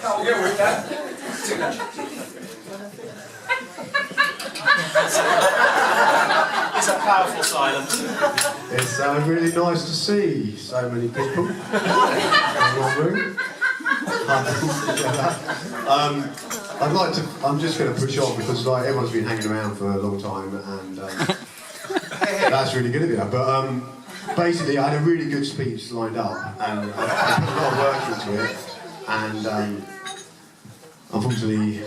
Yeah, we can. It's a powerful silence. It's really nice to see so many people in one room. I'm just going to push on because like everyone's been hanging around for a long time and that's really good of you. But basically I had a really good speech lined up and I put a lot of work into it and unfortunately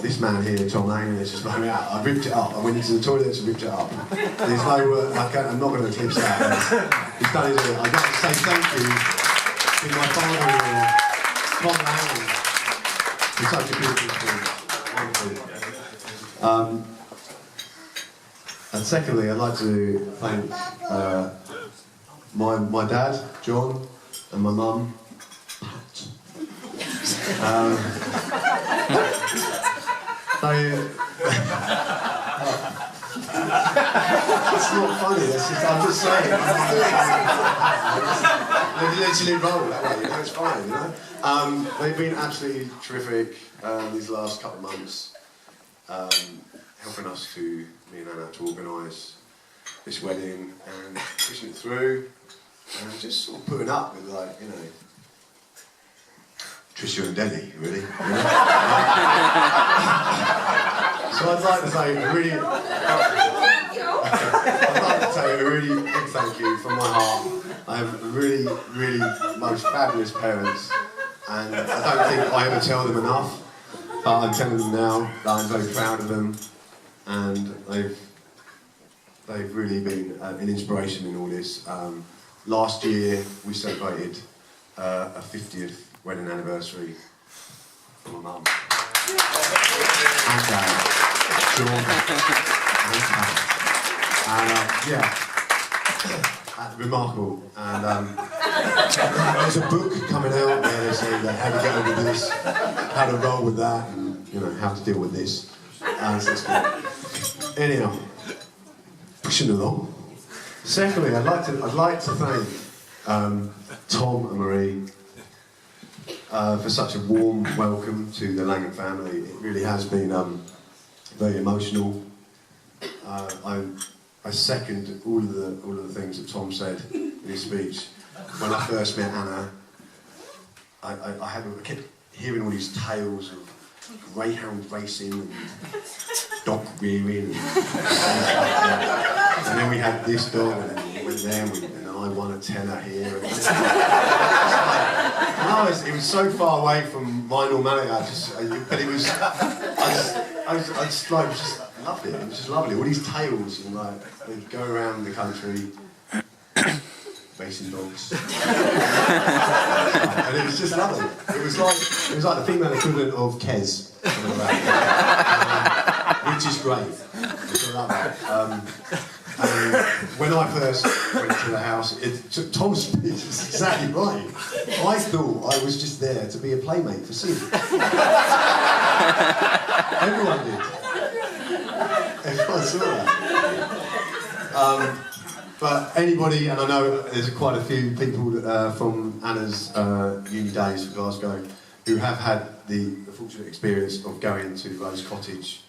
this man here, Tom Langan, has just blown me out. I ripped it up. I went into the toilet and ripped it up. There's no I'm not going to clip that. He's done his bit. I'd like to say thank you to my father-in-law, Tom Langan, for such a beautiful speech. And secondly, I'd like to thank my dad, John, and my mum, Pat. It's not funny, I'm just saying. They literally roll that way, you know, it's fine, you know. They've been absolutely terrific these last couple of months, helping us me and Anna, to organise this wedding and pushing it through and just sort of putting up with, like, you know, Tricia and Denny, really. You know? So I'd like to say a really big thank you from my heart. I have really, really most fabulous parents, and I don't think I ever tell them enough, but I'm telling them now that I'm very proud of them, and they've really been an inspiration in all this. Last year we celebrated a 50th wedding anniversary for my mum. And Dad, John, and Pat. And remarkable. And there's a book coming out where they say that how to get over this, how to roll with that, and you know how to deal with this. So it's good. Anyhow, pushing along. Secondly, I'd like to thank Tom and Marie for such a warm welcome to the Langan family. It really has been very emotional. I second all of the things that Tom said in his speech. When I first met Anna, I kept hearing all these tales of greyhound racing and dog rearing, and then we had this dog, and then we went there, and I won a tenner here. And it was so far away from my normality. I just loved it. It was just lovely. All these tales, and like they'd go around the country racing dogs, and it was just lovely. It was like the female equivalent of Kes, which is great. I love it. And when I first went to the house, Tom's speech is exactly right. I thought I was just there to be a playmate for Sid. Everyone did. Everyone saw that. But anybody, and I know there's quite a few people from Anna's uni days for Glasgow who have had the fortunate experience of going to Rose Cottage,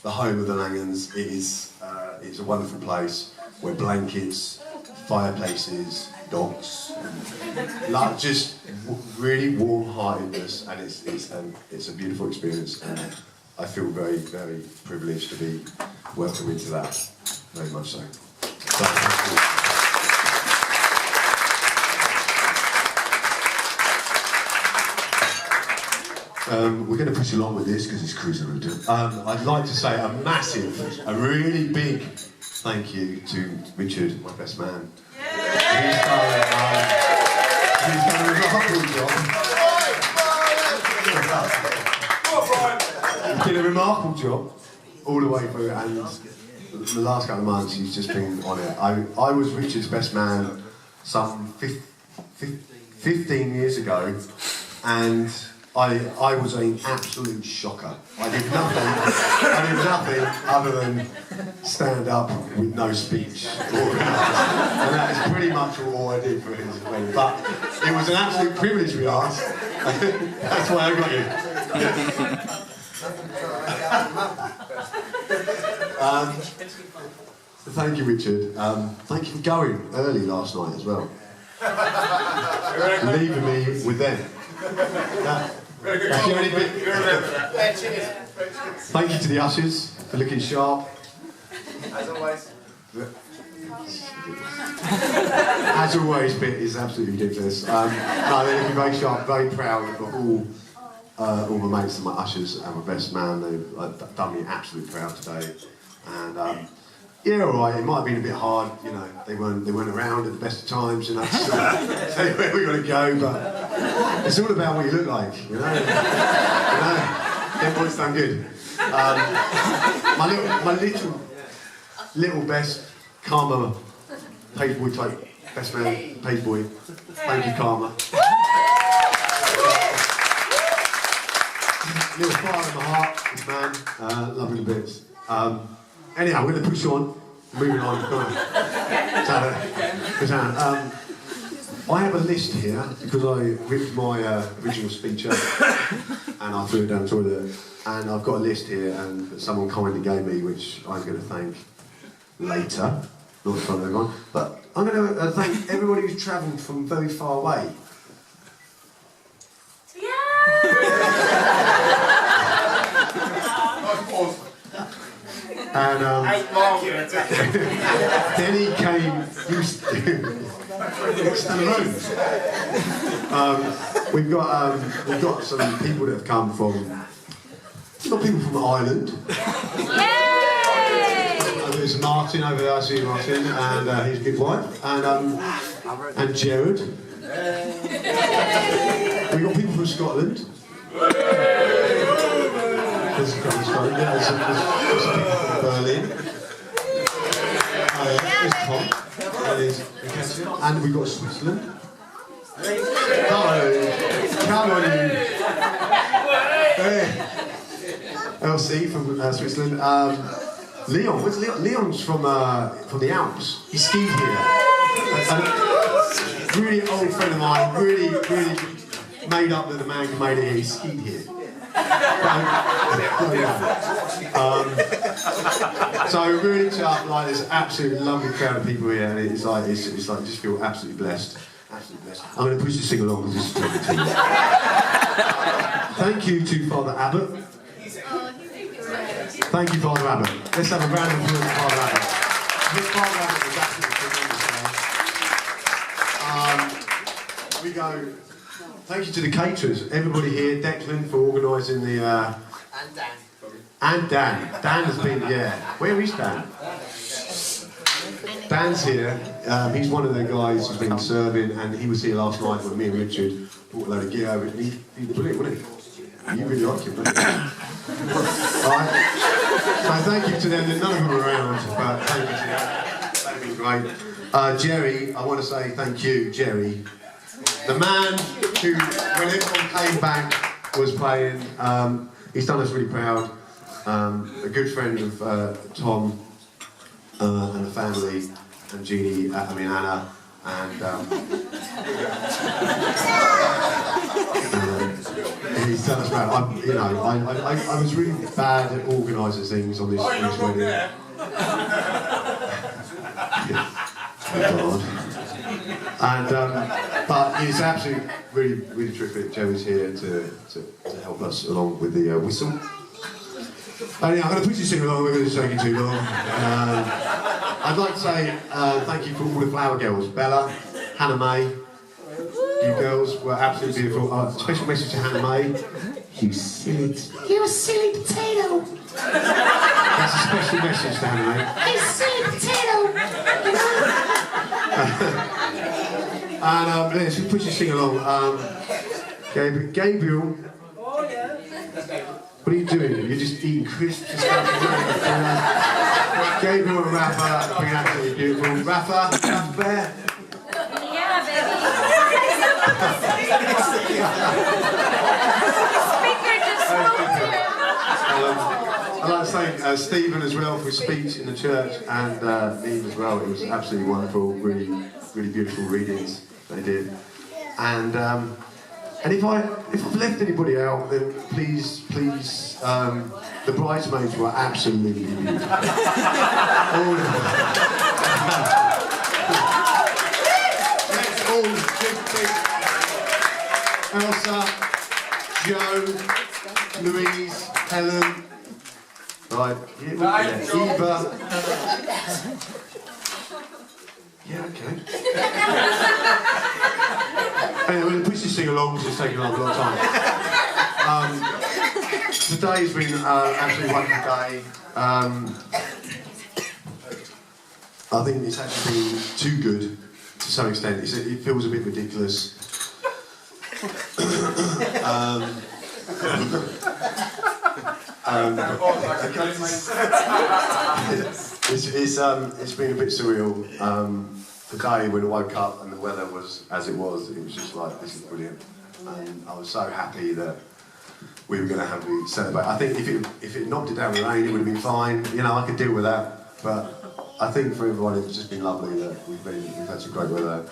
the home of the Langans. It's a wonderful place where blankets, fireplaces, dogs, like just really warm-heartedness, and it's a beautiful experience, and I feel very, very privileged to be welcomed into that, very much so. We're going to push along with this because it's cruising route. I'd like to say a really big thank you to Richard, my best man. He's done a remarkable job. He did a remarkable job all the way through, and the last couple of months he's just been on it. I was Richard's best man some 15 years ago, and I was an absolute shocker. I did nothing other than stand up with no speech. And that is pretty much all I did for his wedding. But it was an absolute privilege, we asked. That's why I got you. Thank you, Richard. Thank you for going early last night as well. Leaving me with them. Thank you to the ushers for looking sharp. As always. As always, bit is absolutely ridiculous. No, they're looking very sharp, very proud of all my mates and my ushers and my best man. They've done me absolutely proud today. And yeah, all right. It might have been a bit hard, you know. They weren't around at the best of times, and that's tell you where we got to go. But it's all about what you look like, you know. Everyone's done good. My little best Karma page boy type best man page boy. Thank you, Karma. Little fire in my heart, this man. Loving the bits. Anyhow, we're going to push on. Moving on. Come on. I have a list here because I ripped my original speech up and I threw it down the toilet. And I've got a list here and that someone kindly gave me, which I'm going to thank later. Not in front of everyone. But I'm going to thank everybody who's travelled from very far away. And then he came standalone. We've got some people that have come from. We've got people from Ireland. There's Martin over there. I see Martin, and his good wife, and Jared. We've got people from Scotland. There's some people from Berlin. There's Tom. And we've got Switzerland. Come on in. LC from Switzerland. Leon, where's Leon? Leon's from the Alps. He skied here. Really old friend of mine, really made up that the man who made it here, he skied here. So really tough, like there's absolutely lovely crowd of people here, and it's like just feel absolutely blessed. Absolutely blessed. I'm going to push you sing along with this. Thank you to Father Abbott. Thank you, Father Abbott. Let's have a round of applause for Father Abbott. Father Abbott was absolutely tremendous. We go. Thank you to the caterers, everybody here, Declan for organising the. And Dan. And Dan. Dan has been, yeah. Where is Dan? Dan's here. He's one of the guys who's been serving, and he was here last night when me and Richard brought a load of gear over, and he's brilliant, wasn't he? You really like him, don't you? Right. So thank you to them. None of them are around, but thank you to them. They've been great. Jerry, I want to say thank you, Jerry. The man who, when everyone came back, was playing. He's done us really proud. A good friend of Tom and the family, and Jeannie, Anna, and he's done us proud. I was really bad at organising things on this wedding. God. And but it's absolutely really terrific. Joey's here to help us along with the whistle. And yeah, I'm going to put you singing along. We're going to take it too long. I'd like to say thank you for all the flower girls, Bella, Hannah May. You girls were absolutely beautiful. Special message to Hannah May. You silly potato. That's a special message to Hannah May. You silly potato. And let's just push your sing along. Gabriel. Oh, yeah. What are you doing? You're just eating crisps and stuff. Gabriel and Rafa have been absolutely beautiful. Rafa Bear. Yeah, baby. Speaker just spoke to him. I'd like to thank Stephen as well for his speech in the church, and Eve as well. It was absolutely wonderful, really beautiful readings they did. And And if I've left anybody out, then please, the bridesmaids were absolutely beautiful. All of them. Let's all big. Elsa, Joe, Louise, Helen, right, Eva. Yeah, okay. Anyway, we push this thing along, because it's taking a long time. Today's been an absolutely wonderful day. I think it's actually been too good to some extent. It feels a bit ridiculous. It's been a bit surreal. Today when I woke up and the weather was as it was just like, this is brilliant. And I was so happy that we were going to have to celebrate. I think if it knocked it down with rain, it would have been fine. You know, I could deal with that. But I think for everyone, it's just been lovely that we've had some great weather.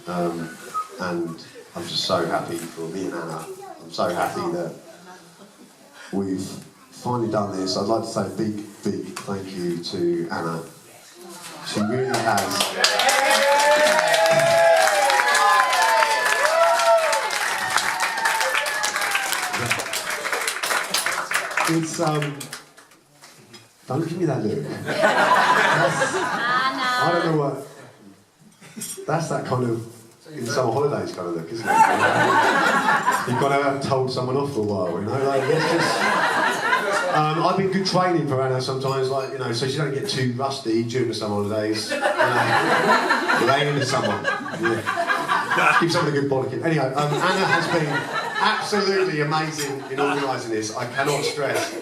And I'm just so happy for me and Anna. I'm so happy that we've finally done this. I'd like to say a big thank you to Anna. She really has. It's don't give me that look. I don't know what. That's that kind of in summer holidays kind of look, isn't it? You've got to have told someone off for a while, you know. Like, it's just. I've been good training for Anna sometimes, like, you know, so she don't get too rusty during the summer holidays. You know, laying into someone. Yeah. Give someone a good body kick. Anyway, Anna has been absolutely amazing in organising this. I cannot stress.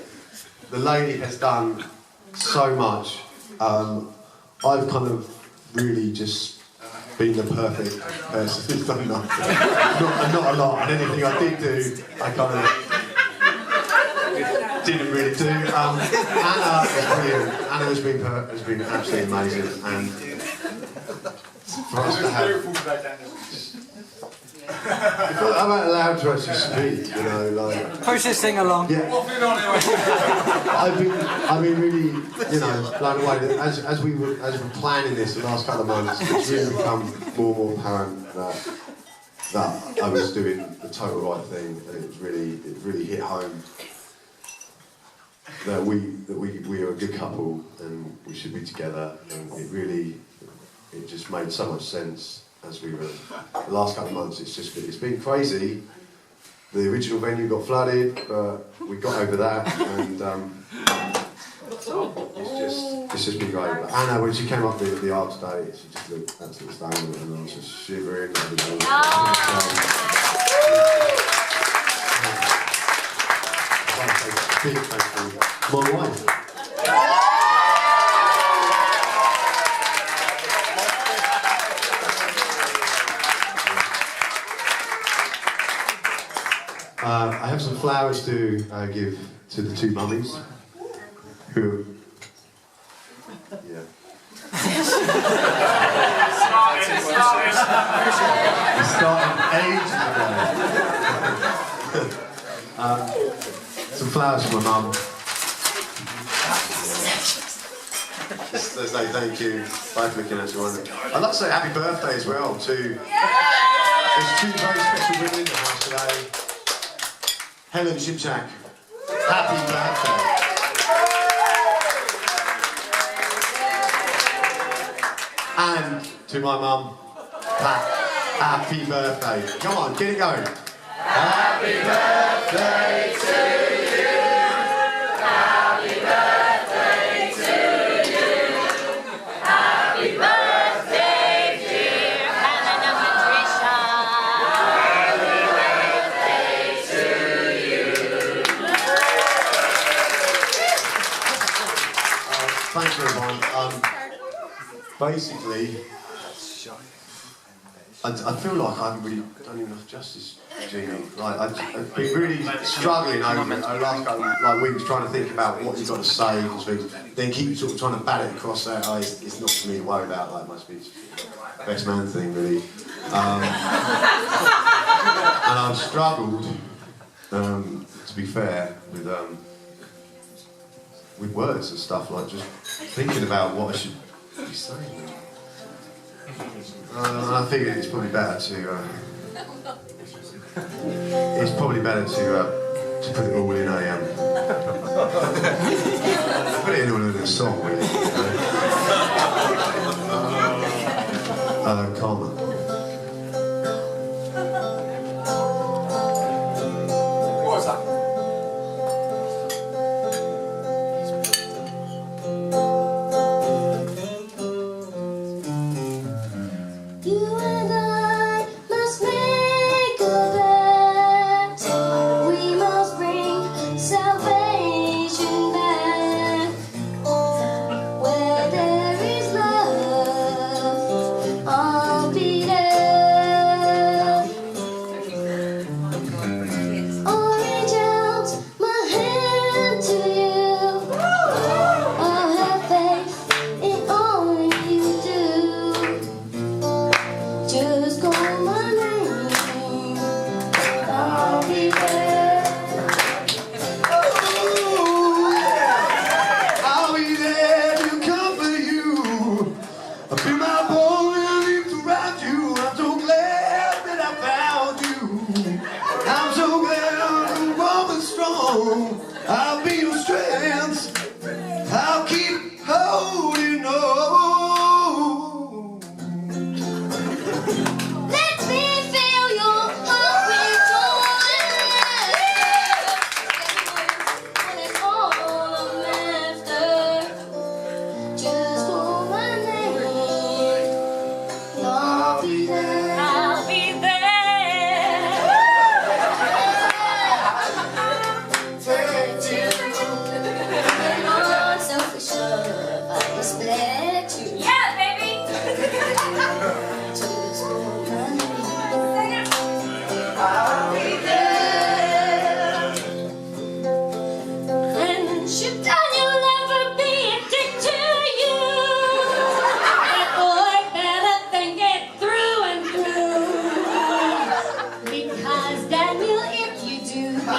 The lady has done so much. I've kind of really just been the perfect person who's done nothing. Not a lot, and anything I did do, I kind of didn't really do. Anna is brilliant. Anna has been absolutely amazing, and for us to have. I'm not allowed to actually speak, you know, like. Push this thing along. Yeah. I've been really, you know, blown away that as we were planning this the last couple of months, it's really become more and more apparent that I was doing the total right thing, and it really hit home that we are a good couple and we should be together, and it just made so much sense. As we were the last couple of months, it's been crazy. The original venue got flooded, but we got over that, and it's just been great. But Anna, when she came up the aisle today, she just looked absolutely stunning, and I was just shivering. Big thank you to my wife. I have some flowers to give to the two mummies, who, yeah. It started ages ago. Some flowers for my mum. Just to say thank you, both looking at you. I'd like to say happy birthday as well to. There's two very special women in the house today. Helen Shipchak, happy birthday. And to my mum, happy birthday. Come on, get it going. Happy birthday to you. Happy birthday to you. Happy birthday, dear Helen and Patricia. Thanks everyone. Basically, I feel like I haven't really done enough justice to Jeannie. Like, I've been really struggling over the last couple of weeks trying to think about what you've got to say, then keep sort of trying to bat it across there. It's not for me to worry about, like my speech. Best man thing, really. I've struggled, to be fair, with words and stuff, like just thinking about what I should be saying. And I think it's probably better to put it all in put it all in a song, really. Karma. What's that? You and I must make a bet. We must bring salvation back. Where there is love, I'll be there. I'll reach out my hand to you. I'll have faith in all you do. Just call my name, I'll be there. I'll be there to comfort you. I'll be my boy and live around you. I'm so glad that I found you. I'm so glad I'm warm and strong. I'll be your strength. I'll keep holding on. Let me fill your heart with joy. When it's all I'm after, just call my name, and I'll be there. I'll be there. Unselfish love, I expect you. Yeah, baby. Just call my name. I'll be there. And should Daniel ever be addicted to you, that boy better think it through and through. Because Daniel, if you do, I